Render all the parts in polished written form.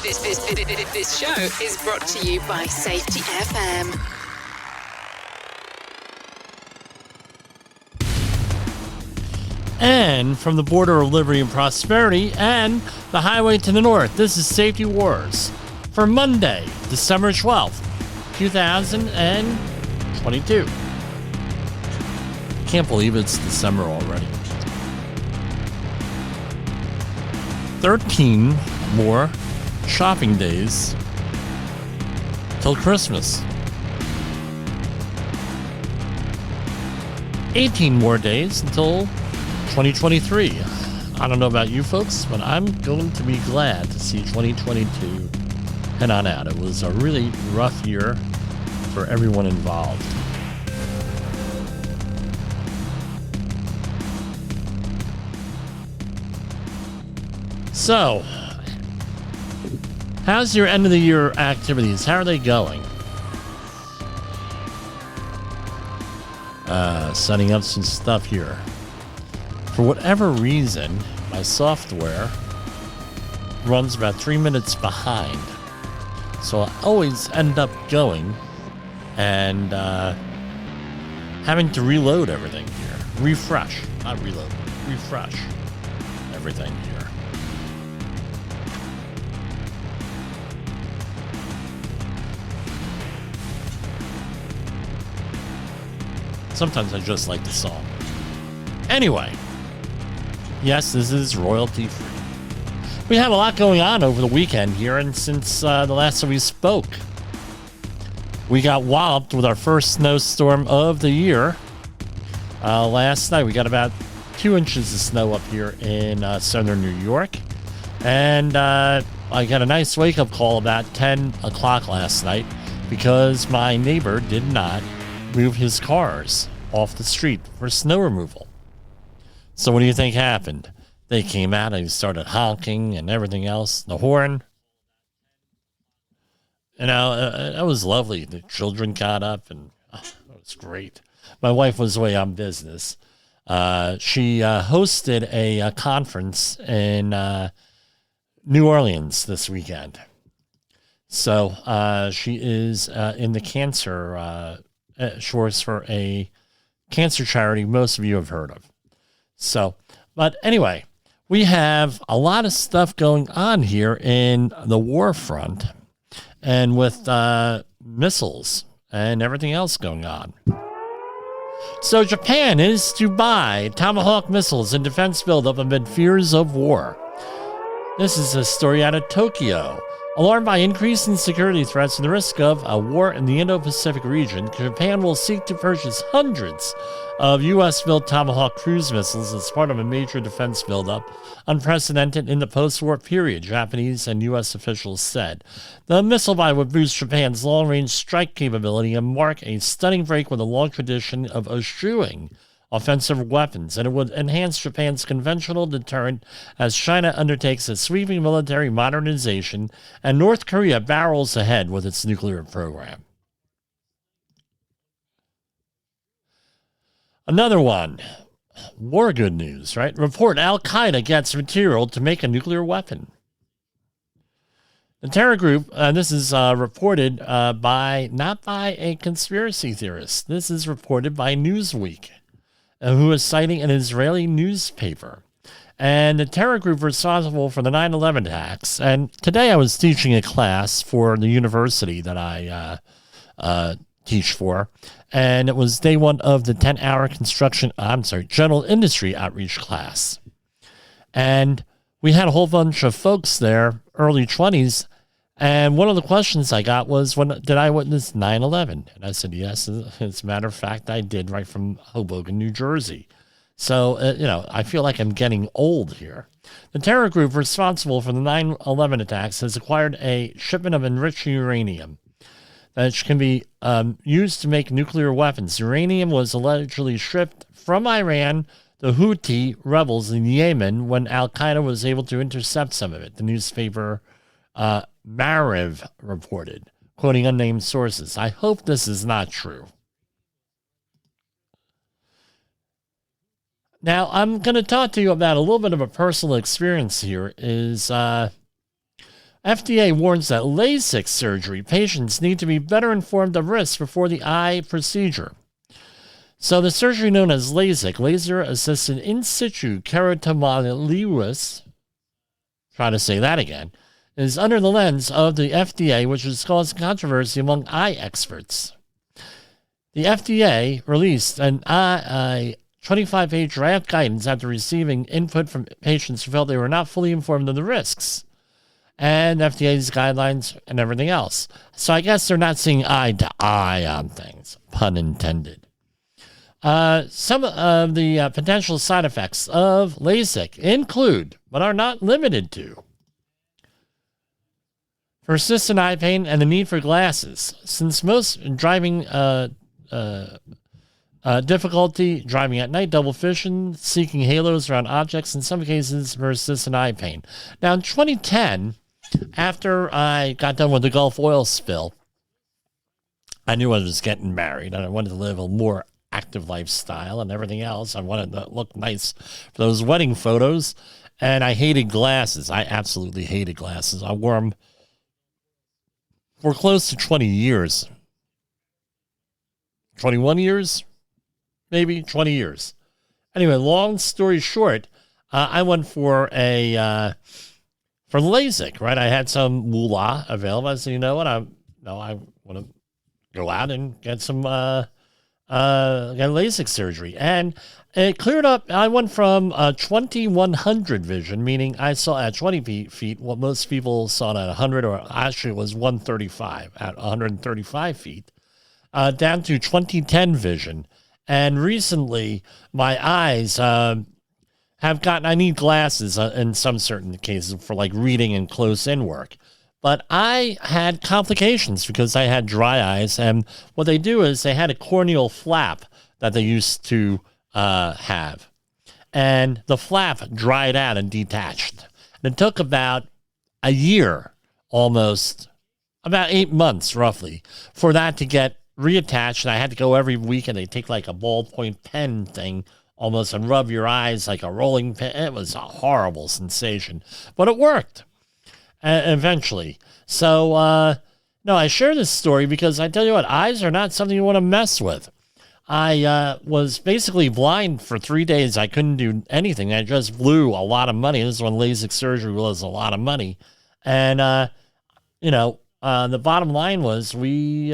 This show is brought to you by Safety FM. And from the border of liberty and prosperity and the highway to the north, this is Safety Wars for Monday, December 12th, 2022. Can't believe it's December already. 13 more shopping days till Christmas. 18 more days until 2023. I don't know about you folks, but I'm going to be glad to see 2022 head on out. It was a really rough year for everyone involved. So, how's your end of the year activities? How are they going? Setting up some stuff here. For whatever reason, my software runs about 3 minutes behind. So I always end up going and having to reload everything here. Refresh, not reload, refresh everything here. Sometimes I just like the song. Anyway, yes, this is royalty free. We had a lot going on over the weekend here, and since the last time we spoke, we got walloped with our first snowstorm of the year. Last night, we got about 2 inches of snow up here in southern New York, and I got a nice wake-up call about 10 o'clock last night because my neighbor did not move his cars off the street for snow removal. So what do you think happened? They came out and started honking and everything else. The horn. You know, it was lovely. The children got up and it was great. My wife was away on business. She hosted a conference in New Orleans this weekend. So she is in the cancer shores for a cancer charity most of you have heard of. So, but anyway, we have a lot of stuff going on here in the war front and with missiles and everything else going on. So Japan is to buy Tomahawk missiles and defense buildup amid fears of war. This is a story out of Tokyo. Alarmed by increasing security threats and the risk of a war in the Indo-Pacific region, Japan will seek to purchase hundreds of U.S.-built Tomahawk cruise missiles as part of a major defense buildup, unprecedented in the post-war period, Japanese and U.S. officials said. The missile buy would boost Japan's long-range strike capability and mark a stunning break with a long tradition of eschewing offensive weapons, and it would enhance Japan's conventional deterrent as China undertakes a sweeping military modernization and North Korea barrels ahead with its nuclear program. Another one. More good news, right? Report Al-Qaeda gets material to make a nuclear weapon. The terror group, this is reported not by a conspiracy theorist. This is reported by Newsweek, who is citing an Israeli newspaper. And the terror group responsible for the 9/11 attacks. And today I was teaching a class for the university that I teach for. And it was day one of the 10-hour general industry outreach class. And we had a whole bunch of folks there, early 20s. And one of the questions I got was, did I witness 9/11? And I said, yes, as a matter of fact, I did, right from Hoboken, New Jersey. So, I feel like I'm getting old here. The terror group responsible for the 9/11 attacks has acquired a shipment of enriched uranium that can be used to make nuclear weapons. Uranium was allegedly shipped from Iran, the Houthi rebels in Yemen, when Al-Qaeda was able to intercept some of it. The newspaper Mariv reported, quoting unnamed sources. I hope this is not true. Now, I'm going to talk to you about a little bit of a personal experience here. I FDA warns that LASIK surgery patients need to be better informed of risks before the eye procedure. So the surgery known as LASIK, laser-assisted in situ keratomileuris, try to say that again, is under the lens of the FDA, which has caused controversy among eye experts. The FDA released an 25-page draft guidance after receiving input from patients who felt they were not fully informed of the risks and FDA's guidelines and everything else. So I guess they're not seeing eye to eye on things, pun intended. Some of the potential side effects of LASIK include, but are not limited to, persistent eye pain and the need for glasses. Since most driving difficulty, driving at night, double vision, seeking halos around objects, in some cases, persistent eye pain. Now, in 2010, after I got done with the Gulf oil spill, I knew I was getting married, and I wanted to live a more active lifestyle and everything else. I wanted to look nice for those wedding photos, and I hated glasses. I absolutely hated glasses. I wore them for close to 20 years. 21 years? Maybe 20 years. Anyway, long story short, I went for for LASIK, right? I had some moolah available. I said, you know what? I want to go out and get some get LASIK surgery. And it cleared up. I went from 2100 vision, meaning I saw at 20 feet what most people saw at 100, or actually it was 135 at 135 feet, down to 2010 vision. And recently, my eyes have gotten, I need glasses in some certain cases for like reading and close-in work. But I had complications because I had dry eyes. And what they do is they had a corneal flap that they used to have. And the flap dried out and detached. And it took about a year, almost, about 8 months roughly, for that to get reattached. And I had to go every week, and they take like a ballpoint pen thing almost and rub your eyes like a rolling pin. It was a horrible sensation, but it worked eventually. So, no, I share this story because I tell you what, eyes are not something you want to mess with. I was basically blind for 3 days. I couldn't do anything. I just blew a lot of money. This is when LASIK surgery was a lot of money. And, the bottom line was you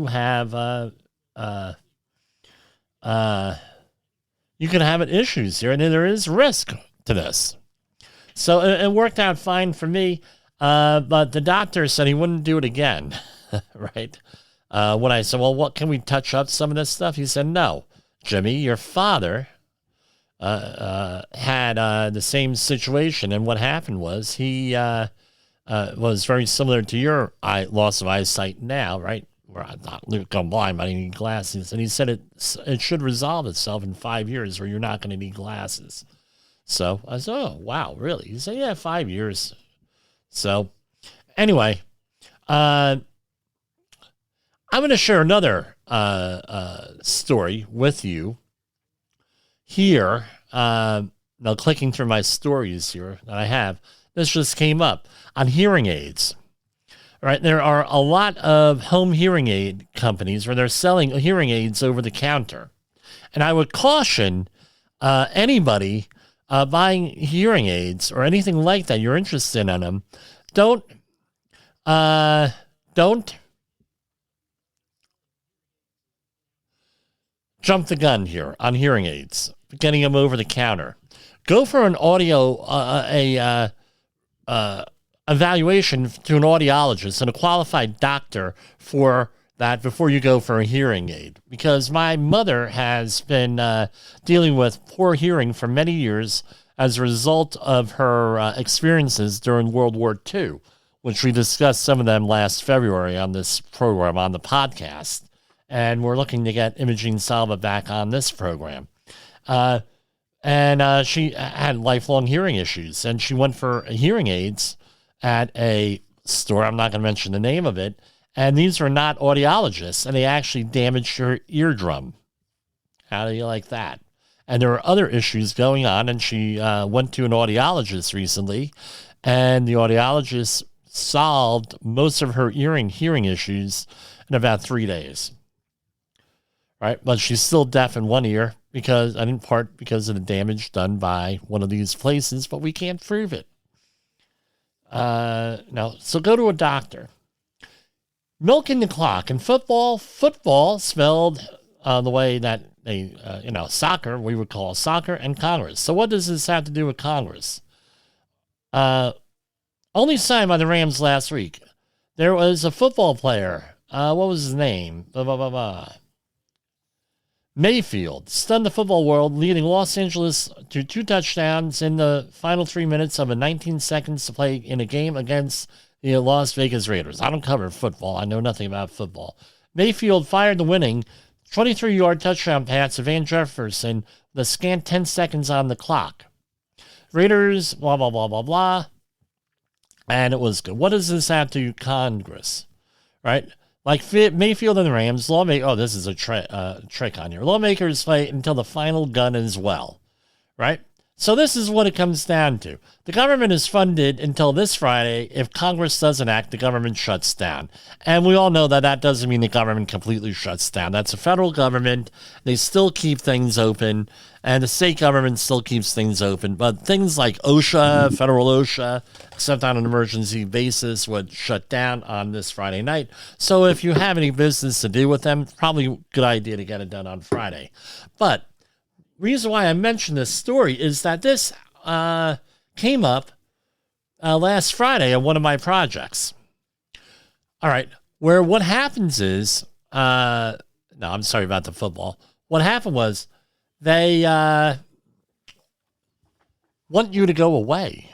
have you can have issues here, and there is risk to this. So it worked out fine for me, but the doctor said he wouldn't do it again, right? When I said, well, what can we touch up some of this stuff? He said, no, Jimmy, your father had the same situation, and what happened was he was very similar to your loss of eyesight now, right? Where I'm not going blind, but I need glasses. And he said it should resolve itself in 5 years where you're not going to need glasses. So I said, oh, wow, really? He said, yeah, 5 years. So anyway, I'm going to share another story with you here. Now, clicking through my stories here that I have, this just came up on hearing aids. Right, there are a lot of home hearing aid companies where they're selling hearing aids over the counter. And I would caution anybody buying hearing aids or anything like that, you're interested in them, don't jump the gun here on hearing aids, getting them over the counter. Go for an evaluation to an audiologist and a qualified doctor for that before you go for a hearing aid. Because my mother has been dealing with poor hearing for many years as a result of her experiences during World War II, which we discussed some of them last February on this program, on the podcast. And we're looking to get Imogene Salva back on this program. And she had lifelong hearing issues, and she went for hearing aids at a store. I'm not going to mention the name of it. And these are not audiologists, and they actually damaged her eardrum. How do you like that? And there are other issues going on, and she went to an audiologist recently, and the audiologist solved most of her hearing issues in about 3 days. Right, but she's still deaf in one ear because of the damage done by one of these places, but we can't prove it. No, so go to a doctor. Milking the clock in football spelled the way that they, soccer, we would call soccer, and Congress. So what does this have to do with Congress? Only signed by the Rams last week. There was a football player. What was his name? Mayfield stunned the football world, leading Los Angeles to 2 touchdowns in the final 3 minutes of a 19 seconds to play in a game against the Las Vegas Raiders. I don't cover football. I know nothing about football. Mayfield fired the winning 23-yard touchdown pass to Van Jefferson with a scant 10 seconds on the clock. Raiders, blah, blah, blah, blah, blah. And it was good. What does this have to Congress? Right? Like Mayfield and the Rams, this is a trick on here. Lawmakers fight until the final gun as well, right? So this is what it comes down to. The government is funded until this Friday. If Congress doesn't act, the government shuts down. And we all know that that doesn't mean the government completely shuts down. That's a federal government. They still keep things open, and the state government still keeps things open. But things like OSHA, federal OSHA, except on an emergency basis, would shut down on this Friday night. So if you have any business to do with them, probably a good idea to get it done on Friday. But reason why I mentioned this story is that this came up last Friday on one of my projects. All right, where what happens is, no, I'm sorry about the football. What happened was they want you to go away.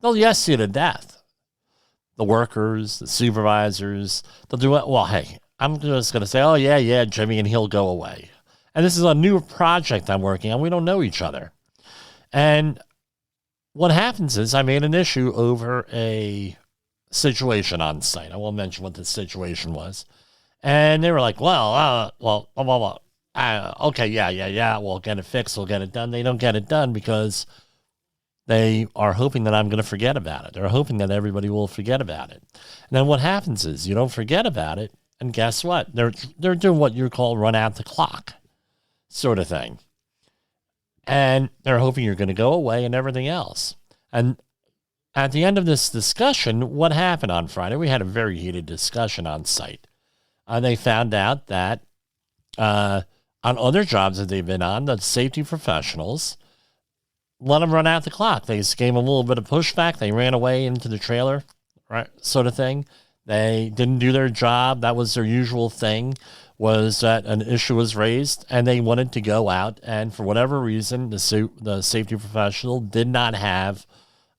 They'll yes you to death. The workers, the supervisors, they'll do it. Well, hey, I'm just going to say, oh, yeah, Jimmy, and he'll go away. And this is a new project I'm working on. We don't know each other. And what happens is I made an issue over a situation on site. I won't mention what the situation was. And they were like, okay, yeah, we'll get it fixed, we'll get it done. They don't get it done because they are hoping that I'm going to forget about it. They're hoping that everybody will forget about it. And then what happens is you don't forget about it, and guess what? They're doing what you call run out the clock sort of thing. And they're hoping you're going to go away and everything else. And at the end of this discussion, what happened on Friday? We had a very heated discussion on site. They found out that on other jobs that they've been on, the safety professionals let them run out the clock. They just gave them a little bit of pushback. They ran away into the trailer, right, sort of thing. They didn't do their job. That was their usual thing, was that an issue was raised, and they wanted to go out, and for whatever reason, the safety professional did not have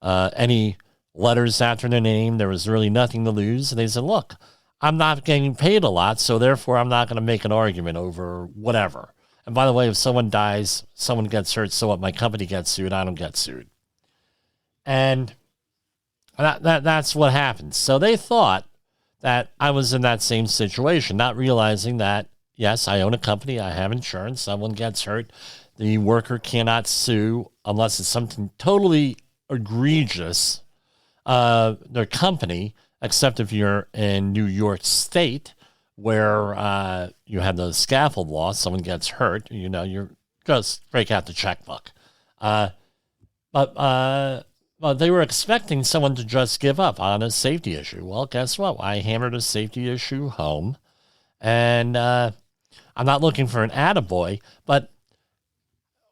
any letters after their name. There was really nothing to lose. And they said, look, I'm not getting paid a lot, so therefore I'm not going to make an argument over whatever. And by the way, if someone dies, someone gets hurt, so what? My company gets sued, I don't get sued. And that's what happened. So they thought that I was in that same situation, not realizing that, yes, I own a company, I have insurance, someone gets hurt, the worker cannot sue unless it's something totally egregious, their company, except if you're in New York State, where you have the scaffold law, someone gets hurt, you're just break out the checkbook. But they were expecting someone to just give up on a safety issue. Well, guess what? I hammered a safety issue home, and I'm not looking for an attaboy, but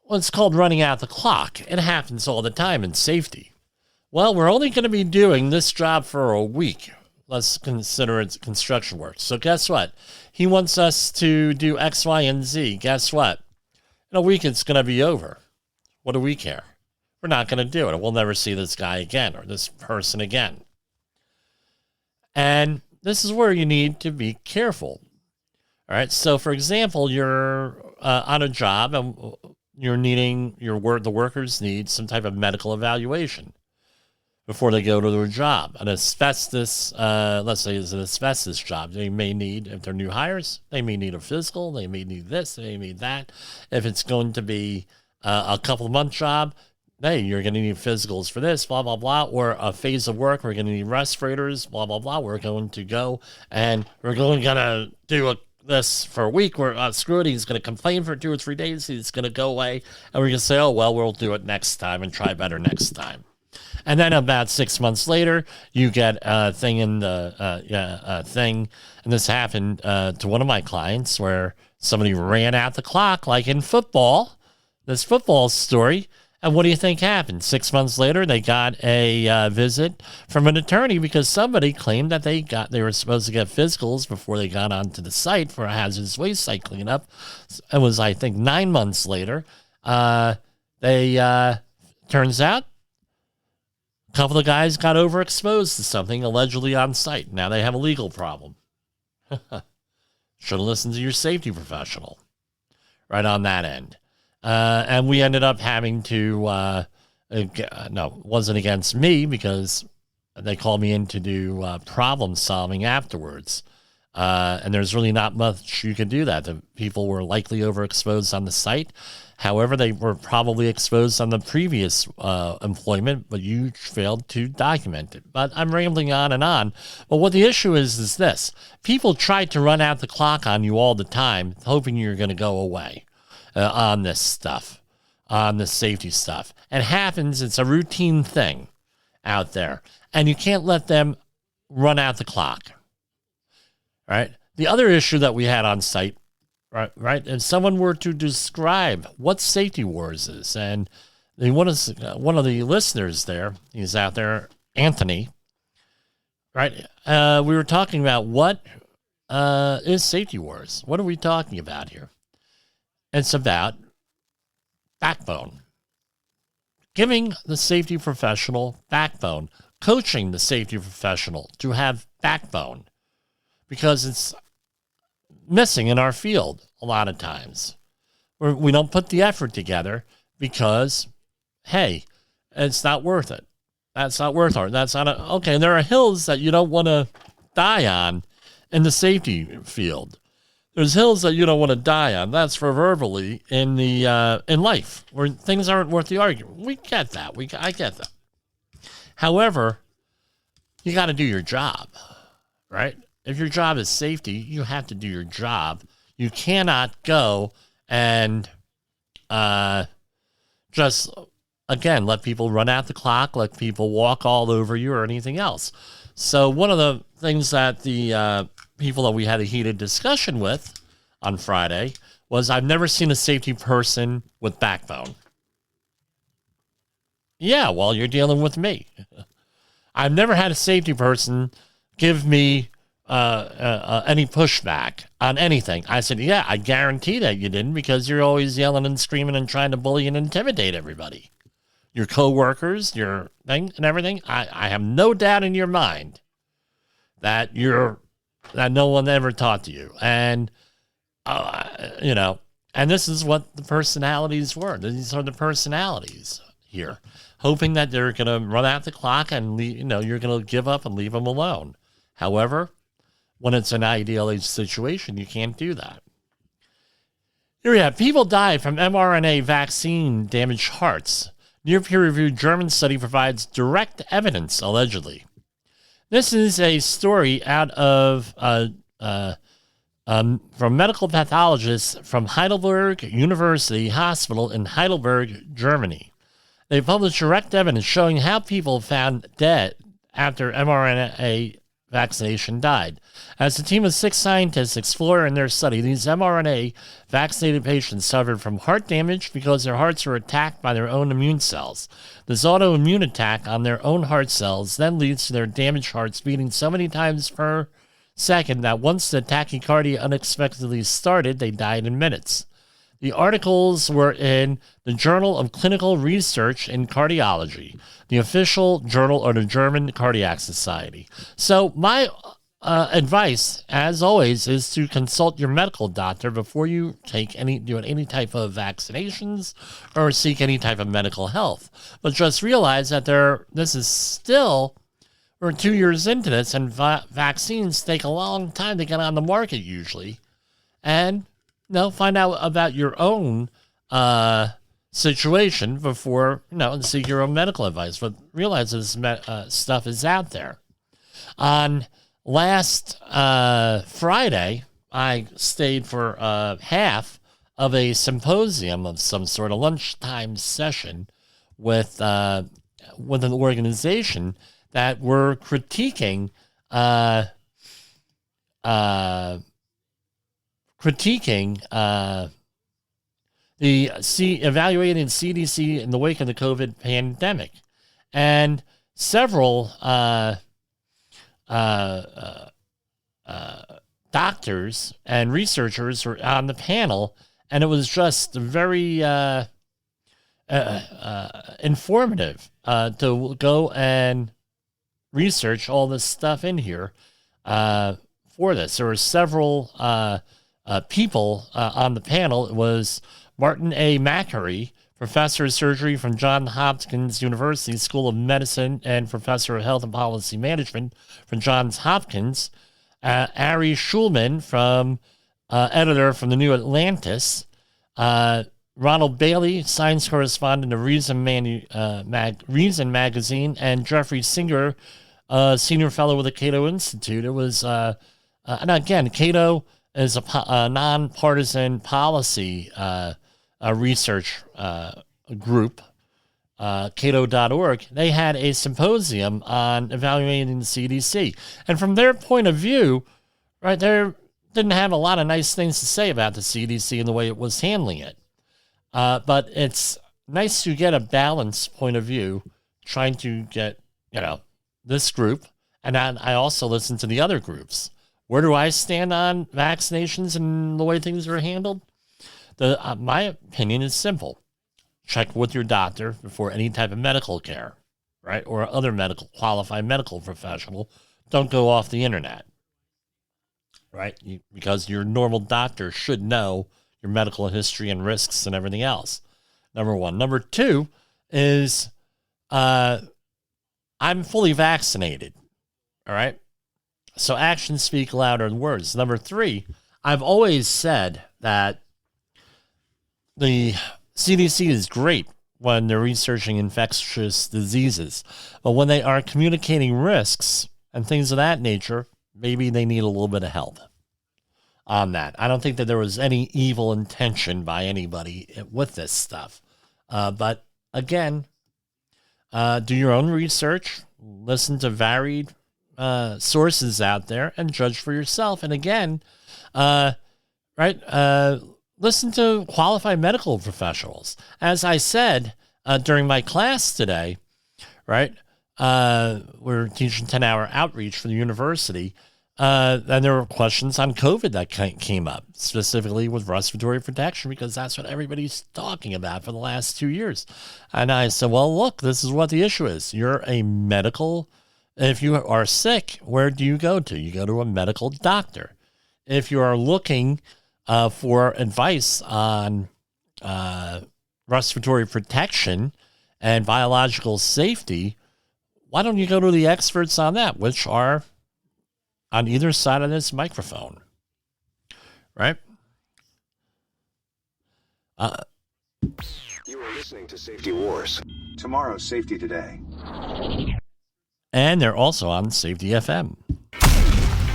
it's called running out the clock. It happens all the time in safety. Well, we're only going to be doing this job for a week. Let's consider it construction work. So guess what? He wants us to do X, Y, and Z. Guess what? In a week, it's going to be over. What do we care? We're not going to do it. We'll never see this guy again or this person again. And this is where you need to be careful. All right. So, for example, you're on a job and you're needing the workers need some type of medical evaluation before they go to their job. An asbestos, let's say it's an asbestos job. They may need, if they're new hires, they may need a physical. They may need this. They may need that. If it's going to be a couple of month job, hey, you're going to need physicals for this, blah, blah, blah, or a phase of work, we're going to need respirators, blah, blah, blah. We're going to go and we're going to do this for a week where Scrooty is going to complain for 2 or 3 days. He's going to go away and we're going to say, oh, well, we'll do it next time and try better next time. And then about 6 months later, you get a thing in the thing. And this happened to one of my clients where somebody ran out the clock, like in football, this football story. And what do you think happened? 6 months later, they got a visit from an attorney because somebody claimed that they were supposed to get physicals before they got onto the site for a hazardous waste site cleanup. It was, I think, 9 months later. Turns out a couple of guys got overexposed to something allegedly on site. Now they have a legal problem. Should have listened to your safety professional right on that end. And we ended up having to, no, it wasn't against me because they called me in to do problem solving afterwards. And there's really not much you can do that. The people were likely overexposed on the site. However, they were probably exposed on the previous employment, but you failed to document it. But I'm rambling on and on. But what the issue is this. People try to run out the clock on you all the time, hoping you're going to go away. On this stuff, on this safety stuff. It happens, it's a routine thing out there. And you can't let them run out the clock. Right? The other issue that we had on site, right? If someone were to describe what Safety Wars is, and one of the listeners there, he's out there, Anthony, right? We were talking about what is Safety Wars? What are we talking about here? It's about backbone. Giving the safety professional backbone. Coaching the safety professional to have backbone. Because it's missing in our field a lot of times. We don't put the effort together because, hey, it's not worth it. That's not worth it. That's not okay, there are hills that you don't want to die on in the safety field. There's hills that you don't want to die on. That's for verbally in the in life where things aren't worth the argument. We get that. I get that. However, you got to do your job, right? If your job is safety, you have to do your job. You cannot go and just, again, let people run out the clock, let people walk all over you or anything else. So one of the things that the people that we had a heated discussion with on Friday was I've never seen a safety person with backbone. Yeah, well, you're dealing with me. I've never had a safety person give me any pushback on anything. I said, yeah, I guarantee that you didn't because you're always yelling and screaming and trying to bully and intimidate everybody. Your coworkers, your thing and everything. I have no doubt in your mind that no one ever taught to you. And, and this is what the personalities were. These are the personalities here, hoping that they're going to run out the clock and, you're going to give up and leave them alone. However, when it's an ideal situation, you can't do that. Here we have people die from mRNA vaccine damaged hearts. Near peer-reviewed German study provides direct evidence, allegedly. This is a story out of from medical pathologists from Heidelberg University Hospital in Heidelberg, Germany. They published direct evidence showing how people found dead after mRNA vaccination died. As a team of 6 scientists explore in their study, these mRNA vaccinated patients suffered from heart damage because their hearts were attacked by their own immune cells. This autoimmune attack on their own heart cells then leads to their damaged hearts beating so many times per second that once the tachycardia unexpectedly started, they died in minutes. The articles were in the Journal of Clinical Research in Cardiology, the official journal of the German Cardiac Society. So my advice, as always, is to consult your medical doctor before you do any type of vaccinations or seek any type of medical health. But just realize that we're 2 years into this, and vaccines take a long time to get on the market usually. And find out about your own situation before, seek your own medical advice. But realize this stuff is out there. On last Friday, I stayed for half of a symposium of some sort, a lunchtime session with an organization that were critiquing evaluating CDC in the wake of the COVID pandemic, and several doctors and researchers were on the panel, and it was just very informative to go and research all this stuff in here for this. There were several people on the panel. It was Martin A. Macquarie, professor of surgery from Johns Hopkins University School of Medicine and professor of health and policy management from Johns Hopkins, Ari Schulman, editor from the New Atlantis, Ronald Bailey, science correspondent of Reason Magazine, and Jeffrey Singer, senior fellow with the Cato Institute. It was, and again, Cato is a nonpartisan policy research group, cato.org. They had a symposium on evaluating the CDC. And from their point of view, right, they didn't have a lot of nice things to say about the CDC and the way it was handling it. But it's nice to get a balanced point of view, trying to get, this group. And I also listen to the other groups. Where do I stand on vaccinations and the way things are handled? My opinion is simple. Check with your doctor before any type of medical care, right? Or other qualified medical professional. Don't go off the internet, right? Because your normal doctor should know your medical history and risks and everything else. Number one. Number two is I'm fully vaccinated, all right? So actions speak louder than words. Number three, I've always said that the CDC is great when they're researching infectious diseases, but when they are communicating risks and things of that nature, maybe they need a little bit of help on that. I don't think that there was any evil intention by anybody with this stuff. But again, do your own research, listen to varied sources out there, and judge for yourself. And again, listen to qualified medical professionals. As I said during my class today, right, we're teaching 10-hour outreach for the university, and there were questions on COVID that came up, specifically with respiratory protection, because that's what everybody's talking about for the last 2 years. And I said, well, look, this is what the issue is. You're a medical, if you are sick, where do you go to? You go to a medical doctor. If you are looking for advice on respiratory protection and biological safety, why don't you go to the experts on that, which are on either side of this microphone, right? You are listening to Safety Wars. Tomorrow's Safety Today. And they're also on Safety FM.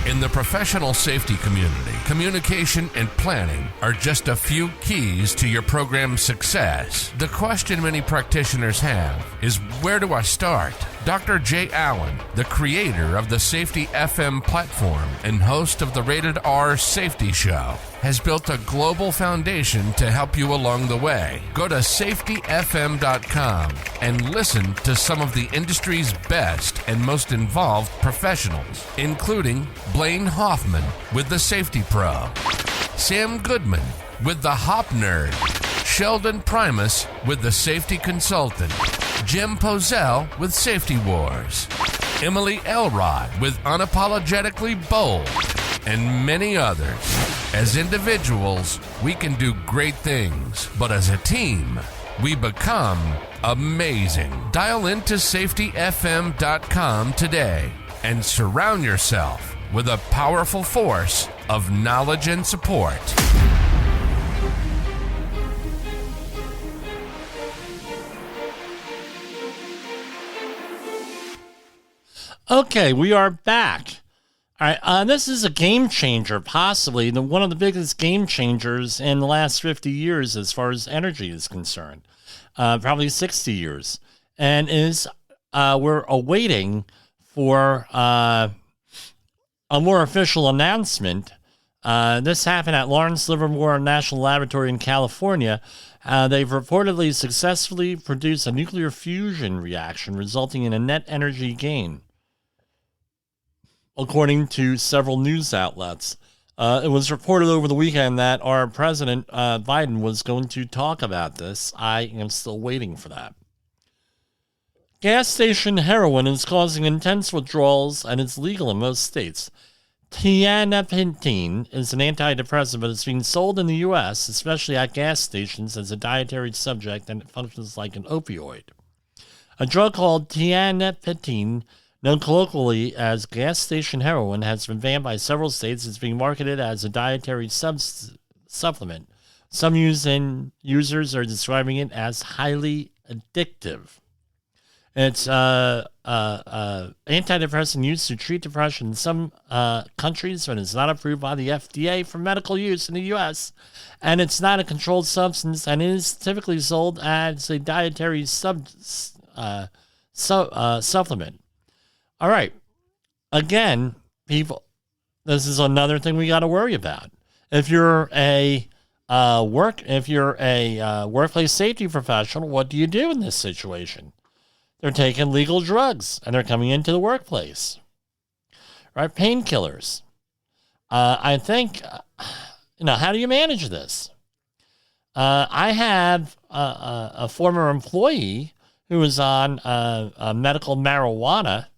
In the professional safety community, communication and planning are just a few keys to your program's success. The question many practitioners have is, where do I start? Dr. Jay Allen, the creator of the Safety FM platform and host of the Rated R Safety Show, has built a global foundation to help you along the way. Go to safetyfm.com and listen to some of the industry's best and most involved professionals, including Blaine Hoffman with the Safety Pro, Sam Goodman with the Hop Nerd, Sheldon Primus with the Safety Consultant, Jim Poesl with Safety Wars, Emily Elrod with Unapologetically Bold, and many others. As individuals, we can do great things, but as a team, we become amazing. Dial into safetyfm.com today and surround yourself with a powerful force of knowledge and support. Okay, we are back. All right, this is a game changer, possibly one of the biggest game changers in the last 50 years as far as energy is concerned, probably 60 years, and we're awaiting for a more official announcement. This happened at Lawrence Livermore National Laboratory in California. They've reportedly successfully produced a nuclear fusion reaction, resulting in a net energy gain, according to several news outlets. It was reported over the weekend that our president, Biden, was going to talk about this. I am still waiting for that. Gas station heroin is causing intense withdrawals and is legal in most states. Tianepentine is an antidepressant, but it's being sold in the U.S., especially at gas stations, as a dietary subject, and it functions like an opioid. A drug called tianepentine, known colloquially as gas station heroin, has been banned by several states. It's being marketed as a dietary supplement. Some users are describing it as highly addictive. It's antidepressant used to treat depression in some countries, but it's not approved by the FDA for medical use in the U.S., and it's not a controlled substance, and it is typically sold as a dietary supplement. All right. Again, people, this is another thing we got to worry about. If you're a workplace safety professional, what do you do in this situation? They're taking legal drugs and they're coming into the workplace, right? Painkillers. I think, how do you manage this? I have a former employee who was on medical marijuana,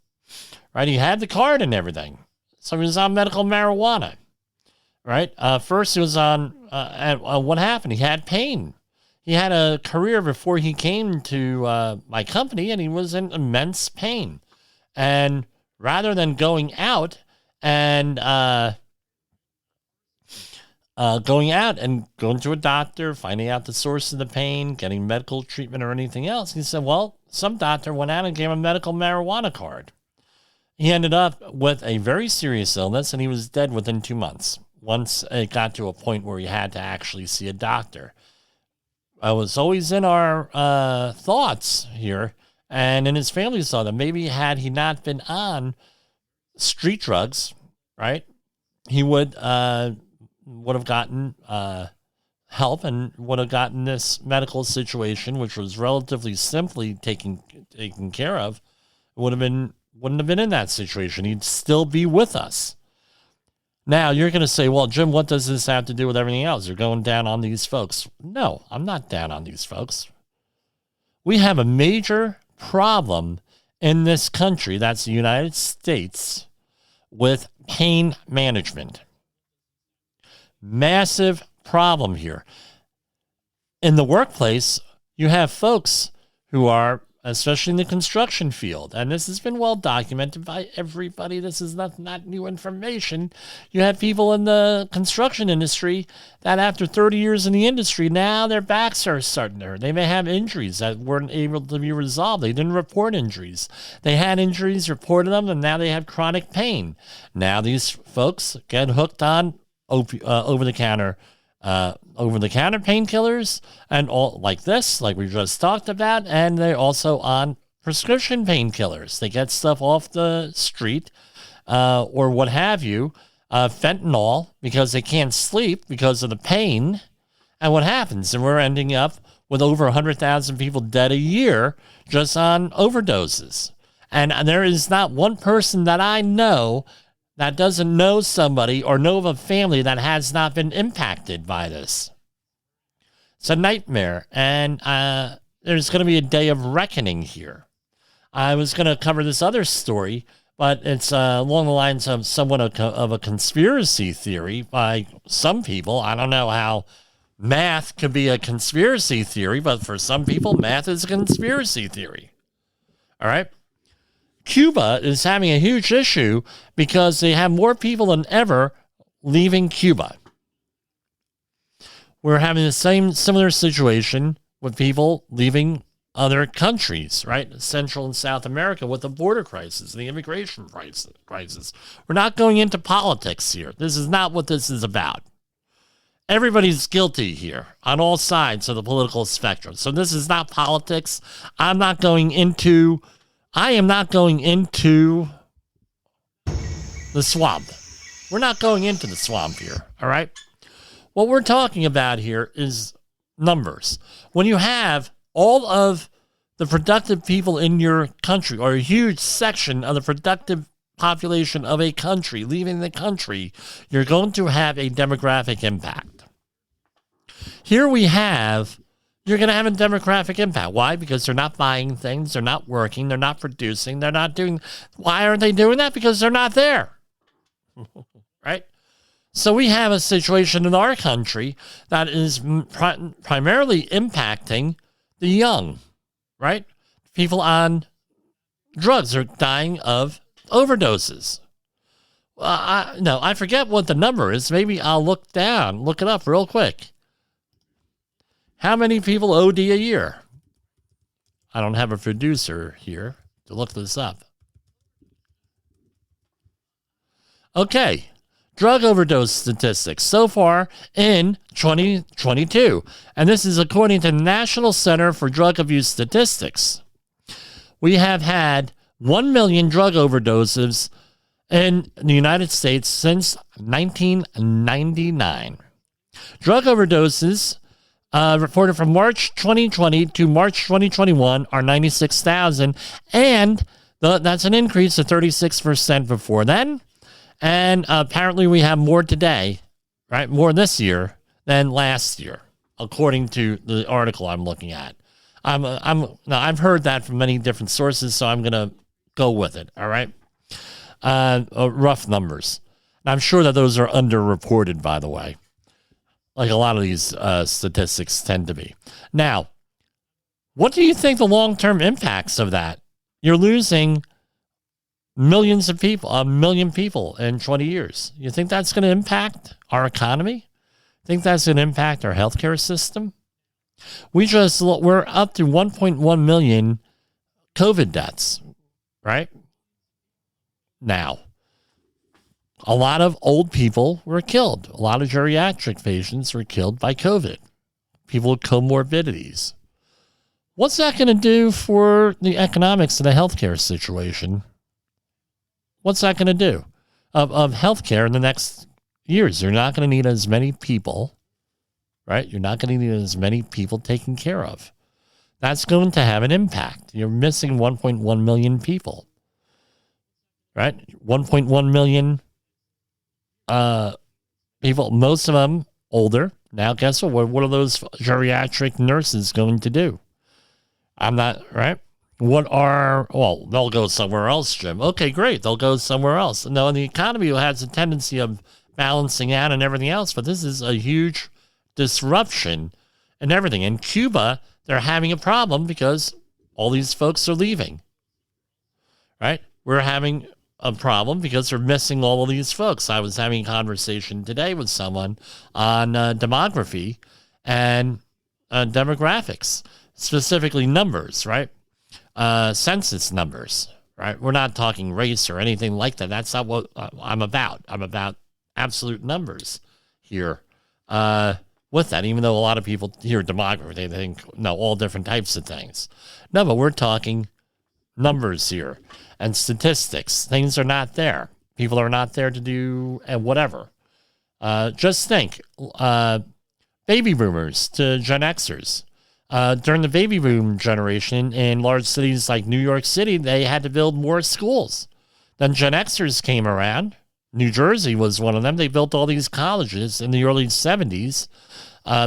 right? He had the card and everything. So he was on medical marijuana, right? First he was on, and what happened? He had pain. He had a career before he came to my company, and he was in immense pain. And rather than going out and going to a doctor, finding out the source of the pain, getting medical treatment or anything else, he said, well, some doctor went out and gave him a medical marijuana card. He ended up with a very serious illness, and he was dead within 2 months. Once it got to a point where he had to actually see a doctor. I was always in our thoughts here, and in his family's thought that maybe had he not been on street drugs, right, he would have gotten help and would have gotten this medical situation, which was relatively simply taken care of. Wouldn't have been in that situation. He'd still be with us. Now, you're going to say, well, Jim, what does this have to do with everything else? You're going down on these folks. No, I'm not down on these folks. We have a major problem in this country, that's the United States, with pain management. Massive problem here. In the workplace, you have folks who are, especially in the construction field, and this has been well documented by everybody. This is not new information. You have people in the construction industry that after 30 years in the industry, now their backs are starting to hurt. They may have injuries that weren't able to be resolved. They didn't report injuries. They had injuries, reported them, and now they have chronic pain. Now these folks get hooked on over-the-counter painkillers and all like this, like we just talked about, and they're also on prescription painkillers. They get stuff off the street or what have you, fentanyl, because they can't sleep because of the pain. And what happens? And we're ending up with over 100,000 people dead a year just on overdoses. And there is not one person that I know that doesn't know somebody or know of a family that has not been impacted by this. It's a nightmare, and there's going to be a day of reckoning here. I was going to cover this other story, but it's along the lines of somewhat of a conspiracy theory by some people. I don't know how math could be a conspiracy theory, but for some people, math is a conspiracy theory. All right? Cuba is having a huge issue because they have more people than ever leaving Cuba. We're having the similar situation with people leaving other countries, right? Central and South America with the border crisis, the immigration crisis. We're not going into politics here. This is not what this is about. Everybody's guilty here on all sides of the political spectrum. So this is not politics. I am not going into the swamp. We're not going into the swamp here, all right? What we're talking about here is numbers. When you have all of the productive people in your country, or a huge section of the productive population of a country leaving the country, you're going to have a demographic impact. Here you're going to have a demographic impact. Why? Because they're not buying things, they're not working, they're not producing, they're not doing. Why aren't they doing that? Because they're not there. Right? So we have a situation in our country that is primarily impacting the young, right? People on drugs are dying of overdoses. I forget what the number is. Maybe I'll look it up real quick. How many people OD a year? I don't have a producer here to look this up. Okay. Drug overdose statistics so far in 2022. And this is according to the National Center for Drug Abuse Statistics. We have had 1 million drug overdoses in the United States since 1999. Drug overdoses reported from March 2020 to March 2021 are 96,000, and that's an increase of 36% before then. And apparently we have more today, right? More this year than last year, according to the article I'm looking at. I've heard that from many different sources, so I'm going to go with it, all right? Rough numbers. And I'm sure that those are underreported, by the way, like a lot of these statistics tend to be. Now, what do you think the long-term impacts of that? You're losing millions of people, 1 million people in 20 years. You think that's going to impact our economy? Think that's going to impact our healthcare system? We're up to 1.1 million COVID deaths, right? Now, a lot of old people were killed. A lot of geriatric patients were killed by COVID. People with comorbidities. What's that going to do for the economics of the healthcare situation? What's that going to do of healthcare in the next years? You're not going to need as many people, right? You're not going to need as many people taken care of. That's going to have an impact. You're missing 1.1 million people, right? 1.1 million people, most of them older. Now, guess what? What are those geriatric nurses going to do? I'm not, right? They'll go somewhere else, Jim. Okay, great. They'll go somewhere else. No, and the economy has a tendency of balancing out and everything else, but this is a huge disruption in everything. In Cuba, they're having a problem because all these folks are leaving, right? We're having a problem because we're missing all of these folks. I was having a conversation today with someone on demography and demographics, specifically numbers, right? Census numbers, right? We're not talking race or anything like that. That's not what I'm about. I'm about absolute numbers here with that, even though a lot of people hear demography, they think, all different types of things. No, but we're talking numbers here and statistics. Things are not there. People are not there to do whatever. Just think, baby boomers to Gen Xers. During the baby boom generation in large cities like New York City, they had to build more schools. Then Gen Xers came around. New Jersey was one of them. They built all these colleges in the early 70s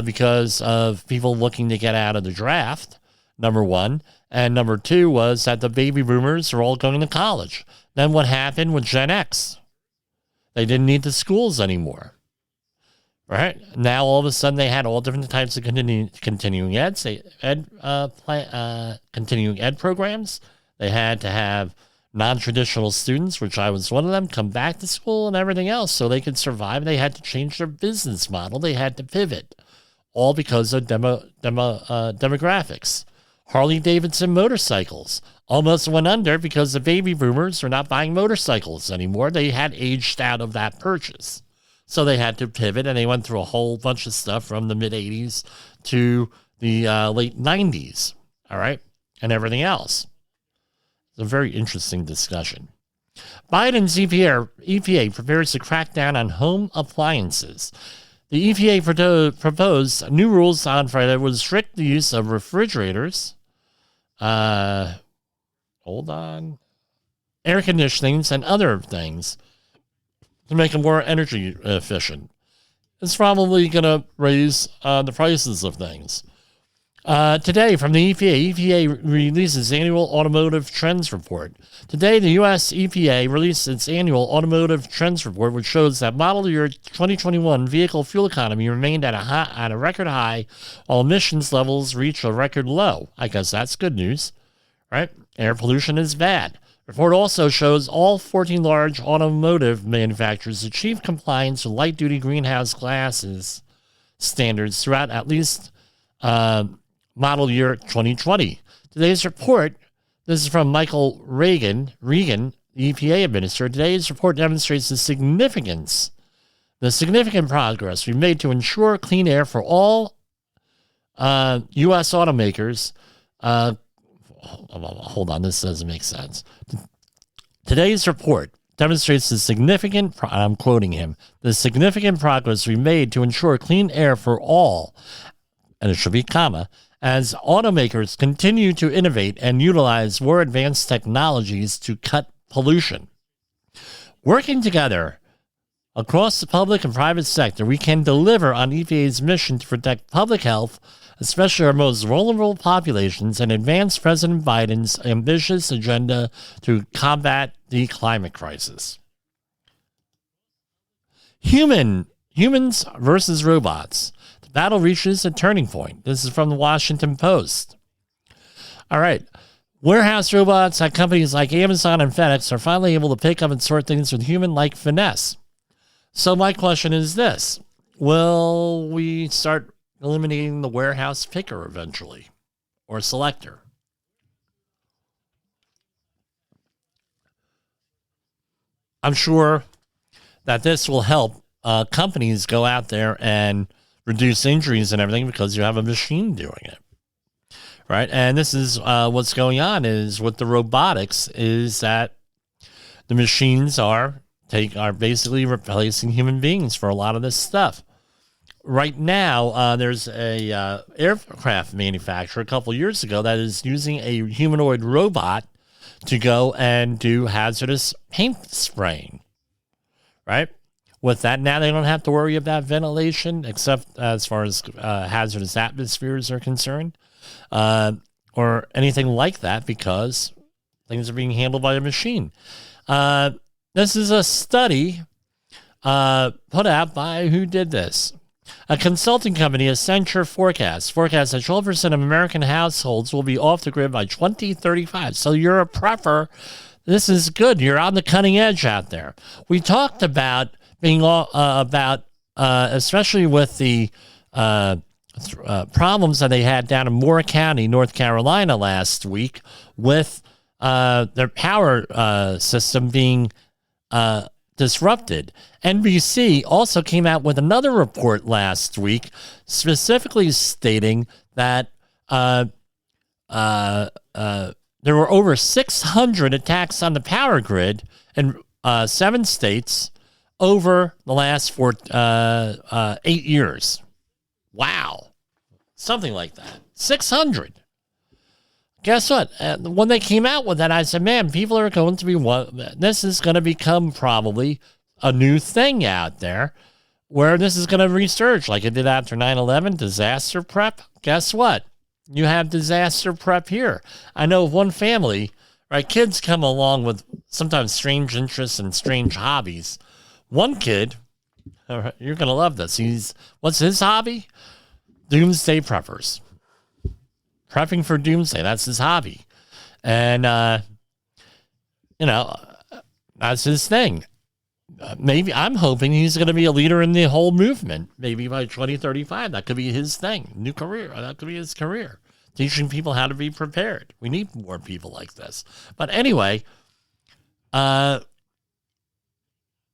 because of people looking to get out of the draft, number one. And number two was that the baby boomers are all going to college. Then what happened with Gen X? They didn't need the schools anymore. Right now, all of a sudden, they had all different types of continuing ed programs. They had to have non-traditional students, which I was one of them, come back to school and everything else so they could survive. They had to change their business model. They had to pivot, all because of demographics. Harley Davidson motorcycles almost went under because the baby boomers are not buying motorcycles anymore. They had aged out of that purchase. So they had to pivot, and they went through a whole bunch of stuff from the mid-'80s to the late 90s, all right, and everything else. It's a very interesting discussion. Biden's EPA prepares to crack down on home appliances. The EPA proposed new rules on Friday that would restrict the use of refrigerators, air conditionings, and other things to make them more energy efficient. It's probably going to raise the prices of things. Today, from the EPA releases annual automotive trends report. Today, the U.S. EPA released its annual automotive trends report, which shows that model year 2021 vehicle fuel economy remained at a record high, while emissions levels reached a record low. I guess that's good news, right? Air pollution is bad. The report also shows all 14 large automotive manufacturers achieved compliance with light-duty greenhouse gases standards throughout at least model year 2020. Today's report, this is from Michael Regan, the EPA administrator. Today's report demonstrates the significant progress we made to ensure clean air for all U.S. automakers. Hold on, this doesn't make sense. Today's report demonstrates the significant, I'm quoting him, the significant progress we made to ensure clean air for all, and it should be comma, as automakers continue to innovate and utilize more advanced technologies to cut pollution. Working together across the public and private sector, we can deliver on EPA's mission to protect public health, especially our most vulnerable populations, and advance President Biden's ambitious agenda to combat the climate crisis. Humans versus robots. The battle reaches a turning point. This is from the Washington Post. All right. Warehouse robots at companies like Amazon and FedEx are finally able to pick up and sort things with human-like finesse. So my question is this. Will we start eliminating the warehouse picker eventually, or selector? I'm sure that this will help companies go out there and reduce injuries and everything because you have a machine doing it, right? And this is what's going on is with the robotics is that the machines are basically replacing human beings for a lot of this stuff. Right now, there's a aircraft manufacturer a couple years ago that is using a humanoid robot to go and do hazardous paint spraying, right? With that, now they don't have to worry about ventilation, except as far as hazardous atmospheres are concerned, or anything like that, because things are being handled by a machine. This is a study put out by who did this? A consulting company, Accenture forecasts that 12% of American households will be off the grid by 2035. So you're a prepper. This is good. You're on the cutting edge out there. We talked about being especially with the problems that they had down in Moore County, North Carolina last week with their power system being disrupted. NBC also came out with another report last week specifically stating that there were over 600 attacks on the power grid in 7 states over the last 8 years. Wow. Something like that. 600. Guess what? When they came out with that, I said, man, people are going to be, this is going to become probably a new thing out there where this is going to resurge like it did after 9/11, disaster prep. Guess what? You have disaster prep here. I know of one family, right? Kids come along with sometimes strange interests and strange hobbies. One kid, all right, you're going to love this. What's his hobby? Doomsday preppers. Prepping for doomsday. That's his hobby. And, that's his thing. Maybe I'm hoping he's going to be a leader in the whole movement. Maybe by 2035, that could be his thing. New career. That could be his career. teaching people how to be prepared. We need more people like this. But anyway, and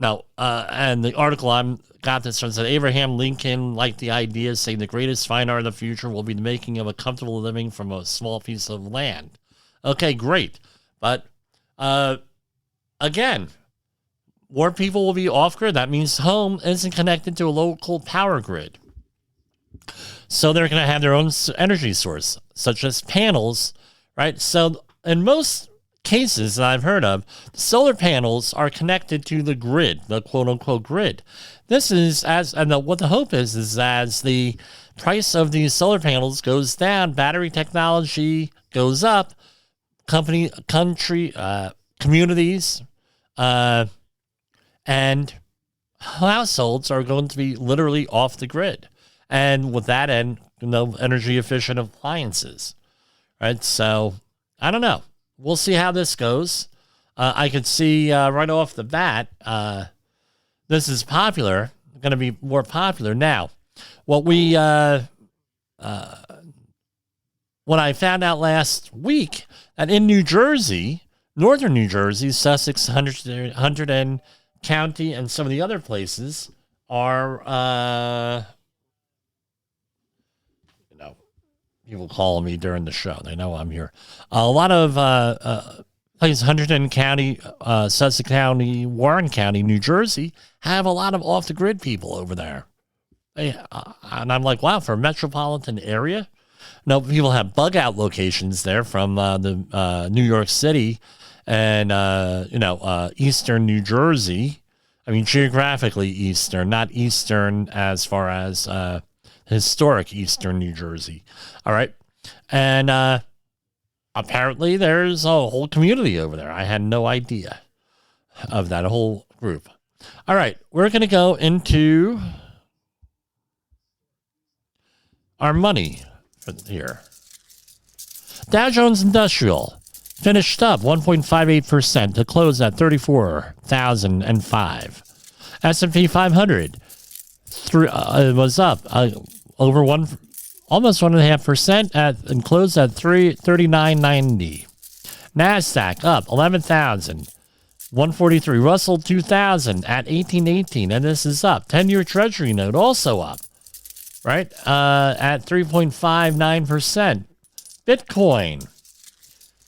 the article got this one said Abraham Lincoln liked the idea, saying the greatest fine art of the future will be the making of a comfortable living from a small piece of land. Okay, great. But again, more people will be off grid. That means home isn't connected to a local power grid. So they're going to have their own energy source, such as panels, right? So in most cases that I've heard of, solar panels are connected to the grid, the quote-unquote grid. This is what the hope is as the price of these solar panels goes down, battery technology goes up, communities, and households are going to be literally off the grid. And with that end, energy efficient appliances, right? So I don't know. We'll see how this goes. I could see right off the bat, this is going to be more popular. Now, what I found out last week, that in New Jersey, northern New Jersey, Sussex, Hunterdon County, and some of the other places are, people calling me during the show. They know I'm here. A lot of places, Hunterdon County, Sussex County, Warren County, New Jersey, have a lot of off-the-grid people over there. And I'm like, wow, for a metropolitan area? No, people have bug-out locations there from the New York City and, eastern New Jersey. I mean, geographically eastern, not eastern as far as historic eastern New Jersey. All right. And apparently there's a whole community over there. I had no idea of that whole group. All right. We're going to go into our money for here. Dow Jones Industrial finished up 1.58% to close at 34,005. S&P 500 was up over almost 1.5% and closed at 3990. Nasdaq up 11,143. Russell 2000 at 1818, and this is up. 10-year Treasury note also up, right? At 3.59%. Bitcoin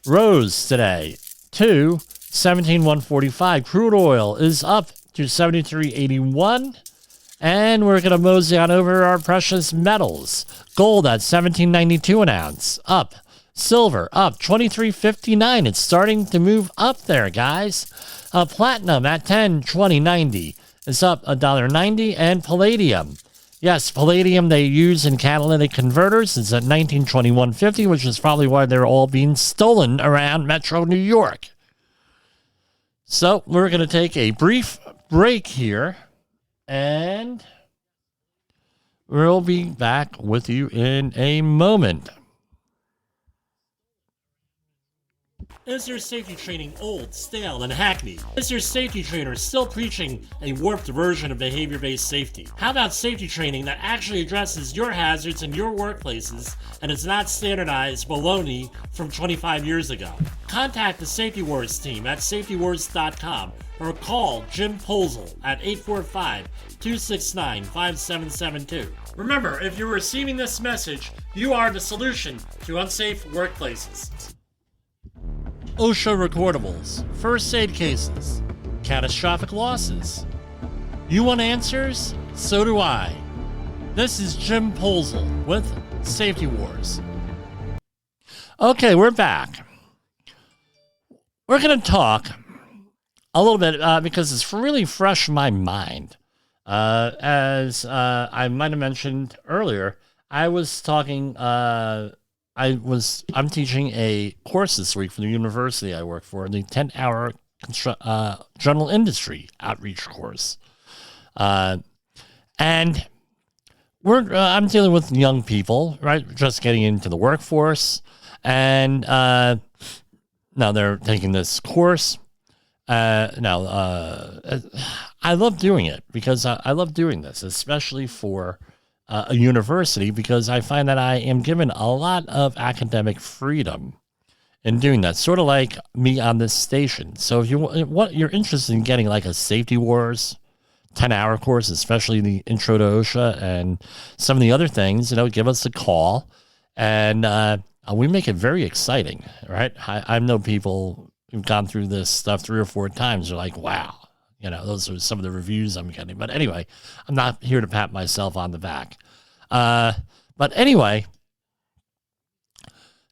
rose today to 17,145. Crude oil is up to 73.81. And we're going to mosey on over our precious metals. Gold at $17.92 an ounce, up. Silver up $23.59. It's starting to move up there, guys. Platinum at $10.20.90 is up $1.90. And palladium, yes, palladium they use in catalytic converters is at $19.21.50, which is probably why they're all being stolen around Metro New York. So we're going to take a brief break here. And we'll be back with you in a moment. Is your safety training old, stale, and hackneyed? Is your safety trainer still preaching a warped version of behavior-based safety? How about safety training that actually addresses your hazards in your workplaces and is not standardized baloney from 25 years ago? Contact the Safety Wars team at safetywars.com or call Jim Poesl at 845-269-5772. Remember, if you're receiving this message, you are the solution to unsafe workplaces. OSHA recordables, first aid cases, catastrophic losses. You want answers? So do I. This is Jim Poesl with Safety Wars. Okay, we're back. We're going to talk a little bit because it's really fresh in my mind. As I might have mentioned earlier, I was talking... I'm teaching a course this week for the university I work for, the 10-hour general industry outreach course. And I'm dealing with young people, right? Just getting into the workforce. And now they're taking this course. I love doing it because I love doing this, especially for a university because I find that I am given a lot of academic freedom in doing that, sort of like me on this station. So if you're interested in getting like a safety wars 10-hour course, especially the intro to OSHA and some of the other things, give us a call, and we make it very exciting, right? I know people who've gone through this stuff 3 or 4 times. They're like, wow, those are some of the reviews I'm getting. But anyway, I'm not here to pat myself on the back. But anyway,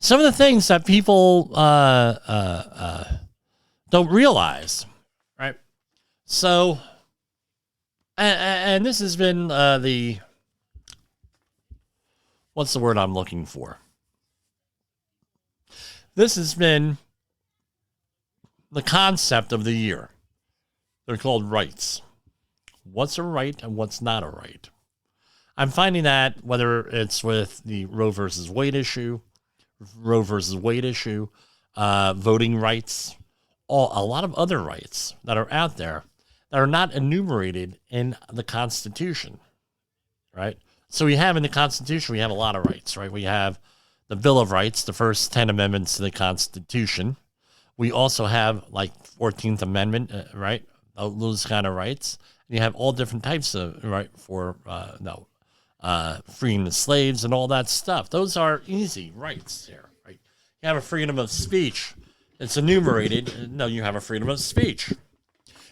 some of the things that people don't realize, right? So, and this has been what's the word I'm looking for? This has been the concept of the year. They're called rights. What's a right and what's not a right? I'm finding that whether it's with the Roe versus Wade issue, voting rights, a lot of other rights that are out there that are not enumerated in the Constitution, right? So we have in the Constitution, we have a lot of rights, right? We have the Bill of Rights, the first 10 amendments to the Constitution. We also have like 14th Amendment, right? Those kind of rights. And you have all different types of right for freeing the slaves and all that stuff. Those are easy rights here, right? You have a freedom of speech. It's enumerated. No, you have a freedom of speech.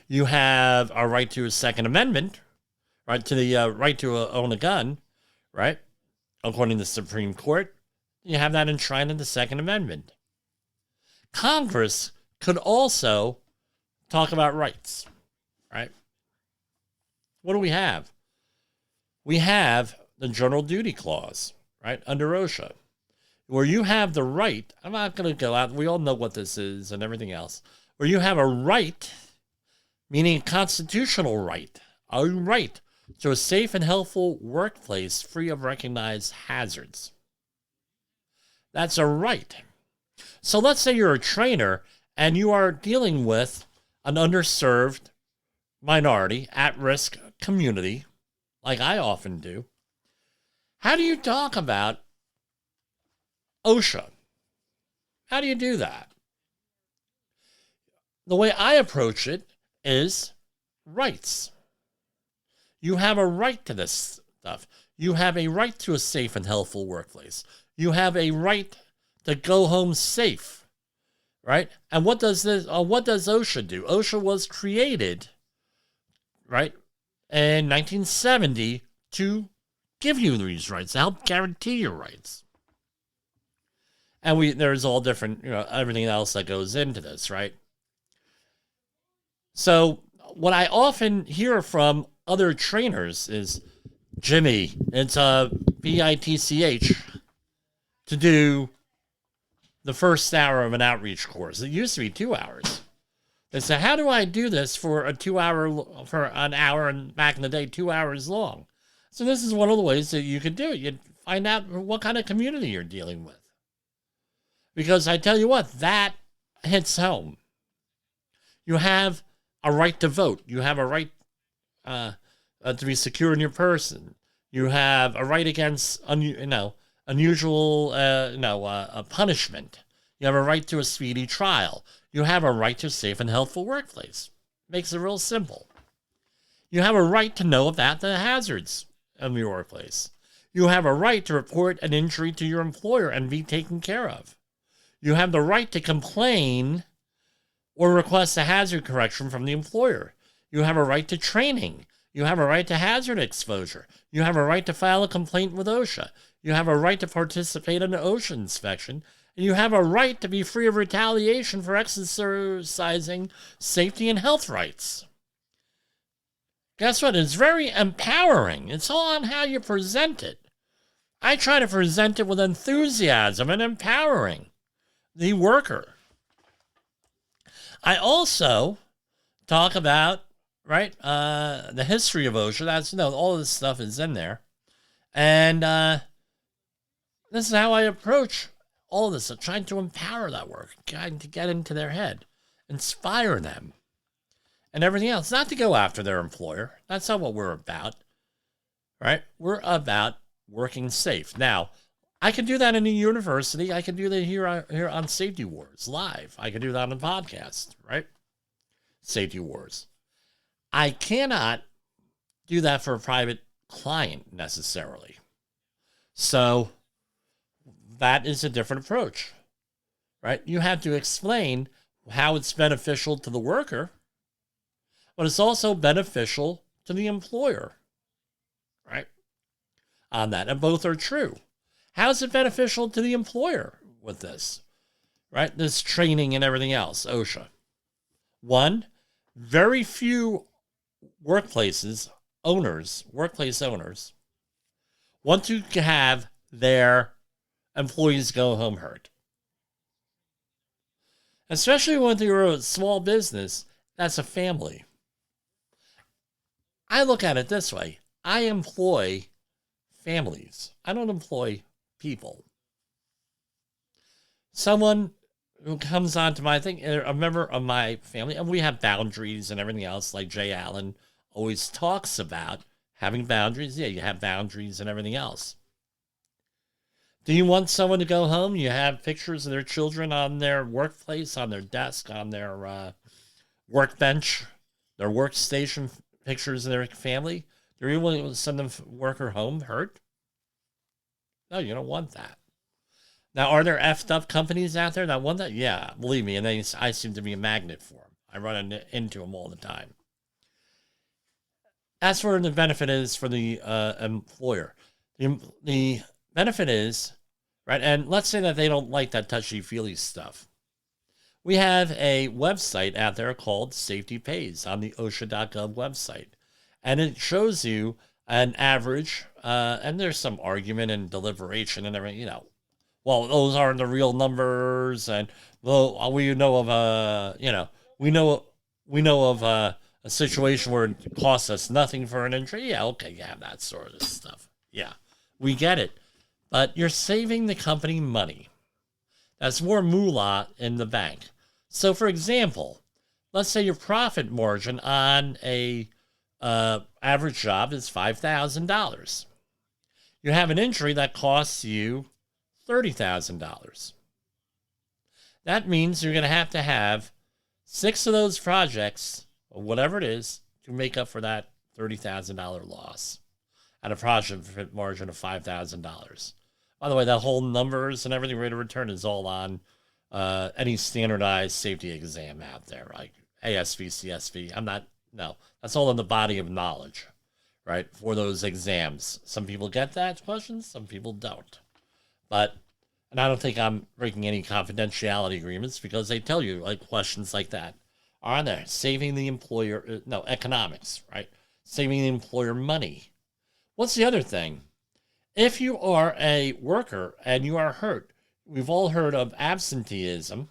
You have a right to a Second Amendment, right, to the right to own a gun, right, according to the Supreme Court. You have that enshrined in the Second Amendment. Congress could also talk about rights, right? What do we have? We have the General Duty Clause, right, under OSHA, where you have the right, I'm not going to go out, we all know what this is and everything else, where you have a right, meaning a constitutional right, a right to a safe and healthful workplace free of recognized hazards. That's a right. So let's say you're a trainer and you are dealing with an underserved minority, at-risk community, like I often do. How do you talk about OSHA? How do you do that? The way I approach it is rights. You have a right to this stuff. You have a right to a safe and healthful workplace. You have a right to go home safe, right? And what does OSHA do? OSHA was created, right, in 1970 to give you these rights, to help guarantee your rights. And there's all different, everything else that goes into this, right? So what I often hear from other trainers is, Jimmy, it's a BITCH to do the first hour of an outreach course. It used to be 2 hours. They say, how do I do this for an hour, and back in the day, 2 hours long? So this is one of the ways that you could do it. You find out what kind of community you're dealing with. Because I tell you what, that hits home. You have a right to vote. You have a right to be secure in your person. You have a right against unusual punishment. You have a right to a speedy trial. You have a right to a safe and healthful workplace. Makes it real simple. You have a right to know about the hazards of your workplace. You have a right to report an injury to your employer and be taken care of. You have the right to complain or request a hazard correction from the employer. You have a right to training. You have a right to hazard exposure. You have a right to file a complaint with OSHA. You have a right to participate in an OSHA inspection. And you have a right to be free of retaliation for exercising safety and health rights. Guess what? It's very empowering. It's all on how you present it. I try to present it with enthusiasm and empowering the worker. I also talk about, right, the history of OSHA. That's, all of this stuff is in there. And this is how I approach all this. I'm trying to empower that work, trying to get into their head, inspire them, and everything else. Not to go after their employer. That's not what we're about. right? We're about working safe. Now, I can do that in a university. I can do that here on Safety Wars live. I can do that on a podcast, right? Safety Wars. I cannot do that for a private client necessarily. So that is a different approach, right? You have to explain how it's beneficial to the worker, but it's also beneficial to the employer, right? On that. And both are true. How is it beneficial to the employer with this, right? This training and everything else, OSHA. One, very few workplace owners want to have their employees go home hurt. Especially when you're a small business, that's a family. I look at it this way. I employ families. I don't employ people. Someone who comes on to my thing, a member of my family, and we have boundaries and everything else, like Jay Allen always talks about having boundaries. Yeah, you have boundaries and everything else. Do you want someone to go home? You have pictures of their children on their workplace, on their desk, on their workbench, their workstation, pictures of their family. Do you want to send them worker home hurt? No, you don't want that. Now, are there effed up companies out there that want that? Yeah, believe me, and I seem to be a magnet for them. I run into them all the time. That's where the benefit is for the employer. The benefit is, right, and let's say that they don't like that touchy-feely stuff. We have a website out there called Safety Pays on the OSHA.gov website. And it shows you an average, and there's some argument and deliberation and everything, you know. Well, those aren't the real numbers, and well, we know of a situation where it costs us nothing for an injury. Yeah, okay, you have that sort of stuff. Yeah, we get it. But you're saving the company money. That's more moolah in the bank. So, for example, let's say your profit margin on a average job is $5,000. You have an injury that costs you $30,000. That means you're going to have 6 of those projects, or whatever it is, to make up for that $30,000 loss at a profit margin of $5,000. By the way, that whole numbers and everything rate of return is all on any standardized safety exam out there, like ASV, CSV. That's all in the body of knowledge, right, for those exams. Some people get that question, some people don't. And I don't think I'm breaking any confidentiality agreements because they tell you, like, questions like that are on there. Saving the employer, economics, right? Saving the employer money. What's the other thing? If you are a worker and you are hurt, we've all heard of absenteeism,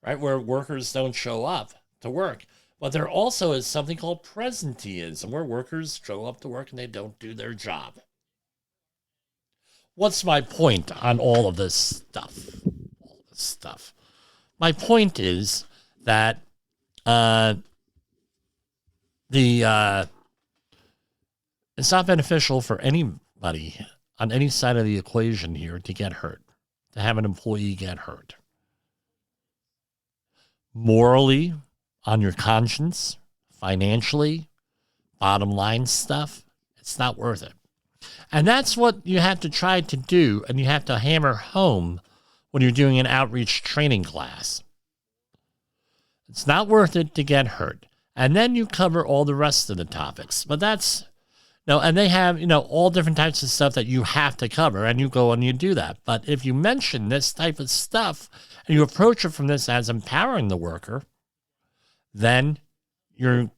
right, where workers don't show up to work. But there also is something called presenteeism, where workers show up to work and they don't do their job. What's my point on all of this stuff? My point is that it's not beneficial for anybody on any side of the equation here to get hurt, to have an employee get hurt. Morally, on your conscience, financially, bottom line stuff, it's not worth it. And that's what you have to try to do, and you have to hammer home when you're doing an outreach training class. It's not worth it to get hurt. And then you cover all the rest of the topics. But that's, and they have, all different types of stuff that you have to cover, and you go and you do that. But if you mention this type of stuff, and you approach it from this as empowering the worker, then you're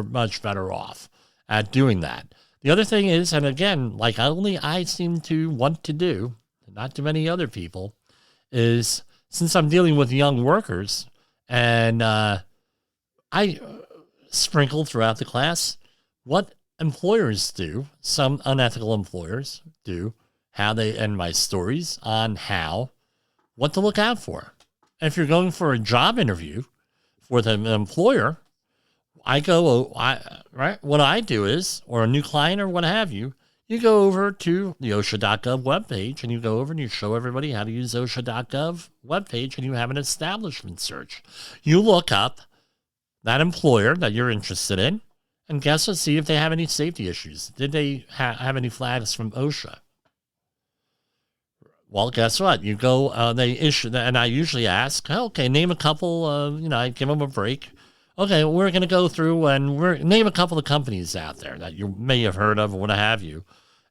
much better off at doing that. The other thing is, and again, like only I seem to want to do, not too many other people, is since I'm dealing with young workers, and I sprinkle throughout the class what employers do, some unethical employers do, how they end my stories on what to look out for. And if you're going for a job interview with an employer, what I do is, or a new client or what have you, you go over to the OSHA.gov webpage and you go over and you show everybody how to use OSHA.gov webpage and you have an establishment search. You look up that employer that you're interested in and guess what, see if they have any safety issues. Did they have any flags from OSHA? Well, guess what? You go, they issue, and I usually ask, okay, name a couple, I give them a break. Okay, we're going to go through and name a couple of companies out there that you may have heard of or what have you.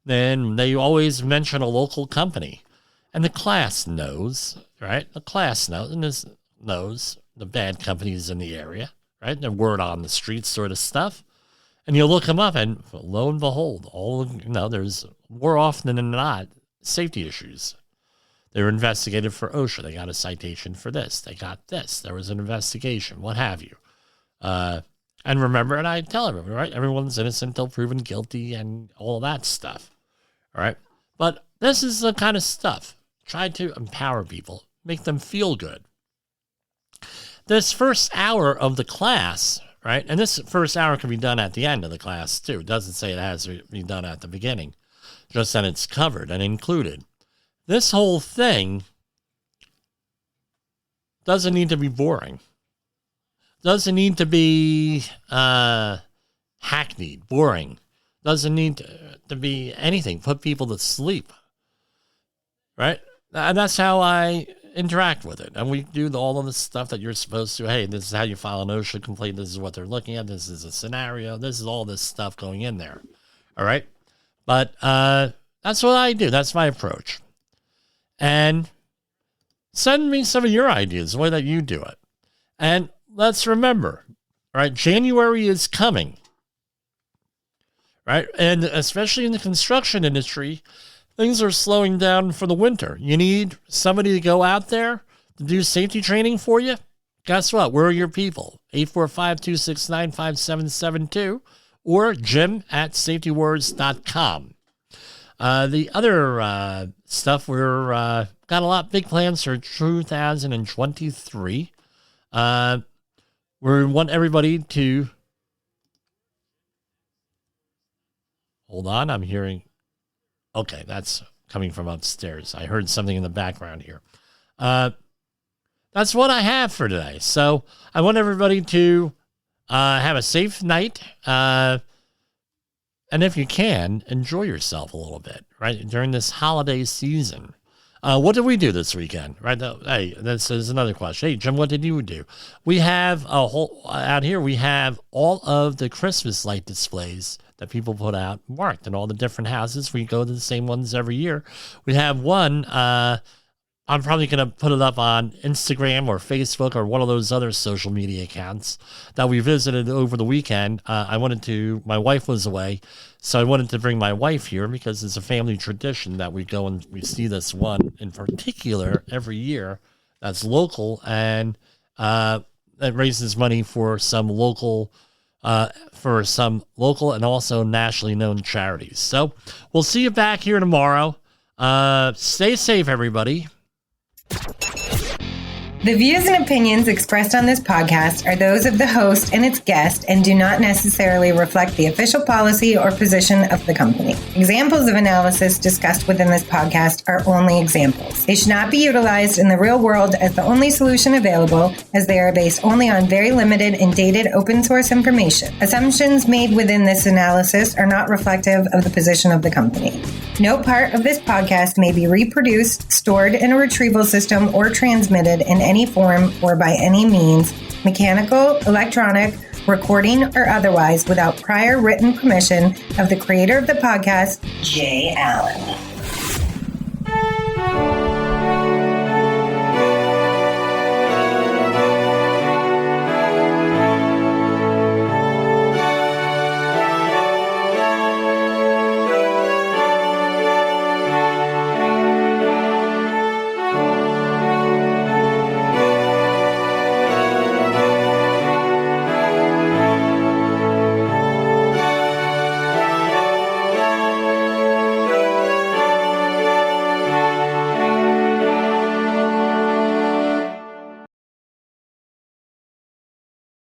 Then they always mention a local company. And the class knows, right? The class knows, and this knows the bad companies in the area, right? The word on the street sort of stuff. And you look them up and lo and behold, there's more often than not safety issues. They were investigated for OSHA. They got a citation for this. They got this. There was an investigation, what have you. And remember, and I tell everyone, right? Everyone's innocent until proven guilty and all that stuff. All right. But this is the kind of stuff. Try to empower people, make them feel good. This first hour of the class, right? And this first hour can be done at the end of the class too. It doesn't say it has to be done at the beginning, just that it's covered and included. This whole thing doesn't need to be boring. Doesn't need to be hackneyed, boring. Doesn't need to be anything. Put people to sleep. Right? And that's how I interact with it. And we do all of the stuff that you're supposed to. Hey, this is how you file an OSHA complaint. This is what they're looking at. This is a scenario. This is all this stuff going in there. All right? But that's what I do. That's my approach. And send me some of your ideas, the way that you do it. And let's remember, right? January is coming, right? And especially in the construction industry, things are slowing down for the winter. You need somebody to go out there to do safety training for you. Guess what? Where are your people? 845-269-5772 or jim@safetywords.com. The other stuff, we're got a lot big plans for 2023. We want everybody to hold on. I'm hearing. Okay, that's coming from upstairs. I heard something in the background here. That's what I have for today. So I want everybody to have a safe night. And if you can, enjoy yourself a little bit, right? During this holiday season. What did we do this weekend, right? Hey, this is another question. Hey, Jim, what did you do? We have out here, we have all of the Christmas light displays that people put out marked in all the different houses. We go to the same ones every year. We have one, I'm probably going to put it up on Instagram or Facebook or one of those other social media accounts that we visited over the weekend. My wife was away, so I wanted to bring my wife here because it's a family tradition that we go and we see this one in particular every year that's local, and it raises money for some local and also nationally known charities. So we'll see you back here tomorrow. Stay safe, everybody. The views and opinions expressed on this podcast are those of the host and its guest and do not necessarily reflect the official policy or position of the company. Examples of analysis discussed within this podcast are only examples. They should not be utilized in the real world as the only solution available, as they are based only on very limited and dated open source information. Assumptions made within this analysis are not reflective of the position of the company. No part of this podcast may be reproduced, stored in a retrieval system, or transmitted in any form or by any means, mechanical, electronic, recording, or otherwise, without prior written permission of the creator of the podcast, Jay Allen.